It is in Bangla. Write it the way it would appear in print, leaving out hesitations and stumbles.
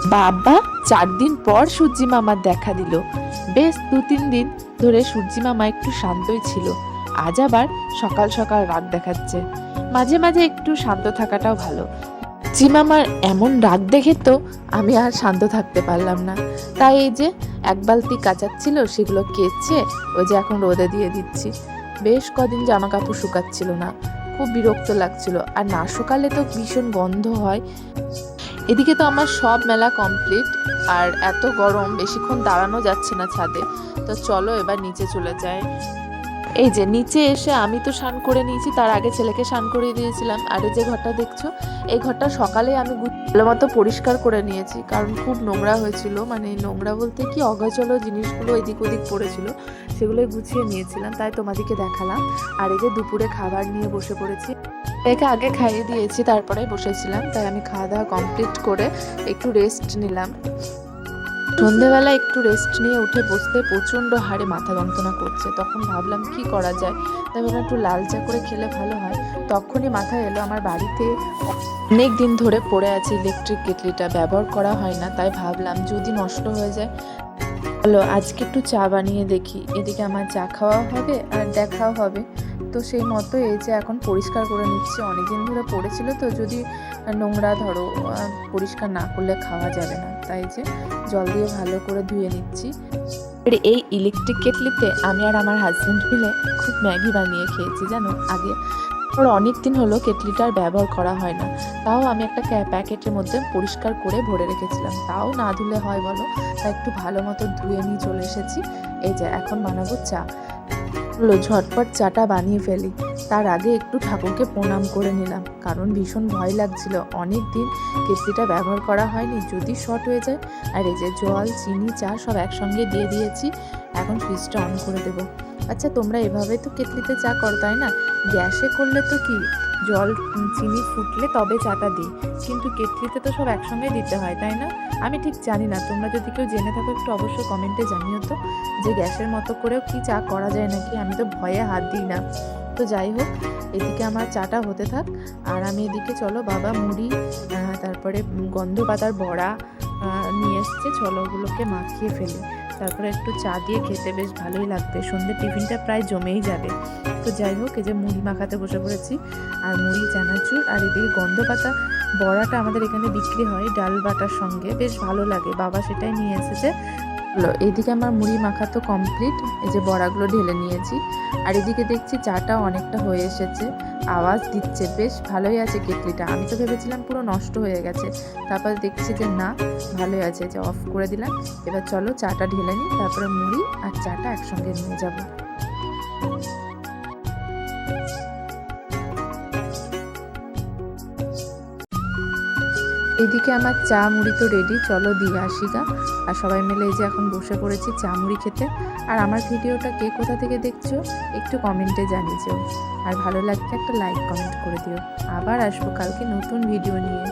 বাবা 4 দিন পর সূর্যি মামার দেখা দিল। বেশ 2-3 দিন ধরে সূর্যি মামা একটু শান্তই ছিল, আজ আবার সকাল সকাল রাগ দেখাচ্ছে। মাঝে মাঝে একটু শান্ত থাকাটাও ভালো। সূর্যি মামার এমন রাগ দেখে তো আমি আর শান্ত থাকতে পারলাম না। তাই এই যে 1 বালতি কাচাচ্ছিল, সেগুলো কেচে ওই যে এখন রোদে দিয়ে দিচ্ছি। বেশ কদিন জামা কাপড় শুকাচ্ছিল না, খুব বিরক্ত লাগছিল। আর না শুকালে তো ভীষণ গন্ধ হয়। এদিকে তো আমার সব মেলা কমপ্লিট, আর এত গরম বেশিক্ষণ দাঁড়ানো যাচ্ছে না ছাদে। তো চলো এবার নিচে চলে যাই। এই যে নিচে এসে আমি তো স্নান করে নিয়েছি, তার আগে ছেলেকে স্নান করিয়ে দিয়েছিলাম। আর এই যে ঘরটা দেখছো, এই ঘরটা সকালে আমি ভালো মতো পরিষ্কার করে নিয়েছি, কারণ খুব নোংরা হয়েছিল। মানে নোংরা বলতে কি, অগোছালো জিনিসগুলো এদিক ওদিক পড়েছিল, সেগুলোই গুছিয়ে নিয়েছিলাম, তাই তোমাদেরকে দেখালাম। আর এই যে দুপুরে খাবার নিয়ে বসে পড়েছি। একে আগে খাইয়ে দিয়েছি, তারপরে বসেছিলাম। তাই আমি খাওয়া দাওয়া কমপ্লিট করে একটু রেস্ট নিলাম। সন্ধেবেলা একটু রেস্ট নিয়ে উঠে বসতে প্রচণ্ড হারে মাথা যন্ত্রণা করছে। তখন ভাবলাম কি করা যায়, তাই ভাবলাম একটু লাল চা করে খেলে ভালো হয়। তখনই মাথায় এলো আমার বাড়িতে অনেক দিন ধরে পড়ে আছে ইলেকট্রিক কেটলিটা, ব্যবহার করা হয় না। তাই ভাবলাম যদি নষ্ট হয়ে যায়, চলো আজকে একটু চা বানিয়ে দেখি। এদিকে আমার চা খাওয়া হবে আর দেখাও হবে। তো সেই মতো এই যে এখন পরিষ্কার করে নিচ্ছি। অনেকদিন ধরে পড়েছিল তো, যদি নোংরা ধরো পরিষ্কার না করলে খাওয়া যাবে না, তাই যে জল দিয়ে ভালো করে ধুয়ে নিচ্ছি। আর এই ইলেকট্রিক কেটলিতে আমি আর আমার হাজব্যান্ড মিলে খুব ম্যাগি বানিয়ে খেয়েছি জানো আগে। আর অনেক দিন হলো কেটলিটা আর ব্যবহার করা হয় না। তাও আমি একটা প্যাকেটের মধ্যে পরিষ্কার করে ভরে রেখেছিলাম, তাও না ধুলে হয় বলো। তাই একটু ভালো মতো ধুয়ে নিয়ে চলে এসেছি। এই যে এখন বানাবো চা। হলো ঝটপট চাটা বানিয়ে ফেলি। তার আগে একটু ঠাকুরকে প্রণাম করে নিলাম, কারণ ভীষণ ভয় লাগছিল। অনেক দিন কেটলিটা ব্যবহার করা হয়নি, যদি শর্ট হয়ে যায়। আর এই যে জল, চিনি, চা সব একসঙ্গে দিয়ে দিয়েছি। এখন সুইচটা অন করে দেবো। আচ্ছা, তোমরা এভাবে তো কেটলিতে চা করো তাই না? গ্যাসে করলে তো কি, জল চিনি ফুটলে তবে চাটা দিই, কিন্তু কেটলিতে তো সব একসঙ্গে দিতে হয় তাই না? আমি ঠিক জানি না, তোমরা যদি কেউ জেনে থাকো একটু অবশ্যই কমেন্টে জানিও তো, যে গ্যাসের মতো করেও কি চা করা যায় নাকি। আমি তো ভয়ে হাত দিই না। তো যাই হোক, এদিকে আমার চাটা হতে থাক। আর আমি এদিকে চলো বাবা মুড়ি, তারপরে গন্ধ পাতার বড়া নিয়ে এসছে, চলো ওগুলোকে মাখিয়ে ফেলি। তারপরে একটু চা দিয়ে খেতে বেশ ভালোই লাগবে। সন্ধ্যে টিফিনটা প্রায় জমেই যাবে। তো যাই হোক, এই যে মুড়ি মাখাতে বসে পড়েছি। আর মুড়ি, চানাচুর, আর এদিকে গন্ধ পাতা বড়াটা আমাদের এখানে বিক্রি হয় ডাল বাটার সঙ্গে, বেশ ভালো লাগে। বাবা সেটাই নিয়ে এসেছে। এইদিকে আমার মুড়ি মাখা তো কমপ্লিট, এই যে বড়াগুলো ঢেলে নিয়েছি। আর এদিকে দেখছি চাটা অনেকটা হয়ে এসেছে, আওয়াজ দিচ্ছে, বেশ ভালোই আছে কেটলিটা। আমি তো ভেবেছিলাম পুরো নষ্ট হয়ে গেছে, তারপর দেখছি যে না, ভালোই আছে। যে অফ করে দিলাম। এবার চলো চাটা ঢেলে নিই, তারপরে মুড়ি আর চাটা একসঙ্গে নিয়ে যাবো। এদিকে আমার চা মুড়ি তো রেডি, চলো দিয়ে আসি গা। আর সবাই মিলে এই যে এখন বসে পড়েছি চা মুড়ি খেতে। আর আমার ভিডিওটা কে কোথা থেকে দেখছো একটু কমেন্টে জানিয়েছো। আর ভালো লাগলে একটা লাইক কমেন্ট করে দিও। আবার আসবো কালকে নতুন ভিডিও নিয়ে।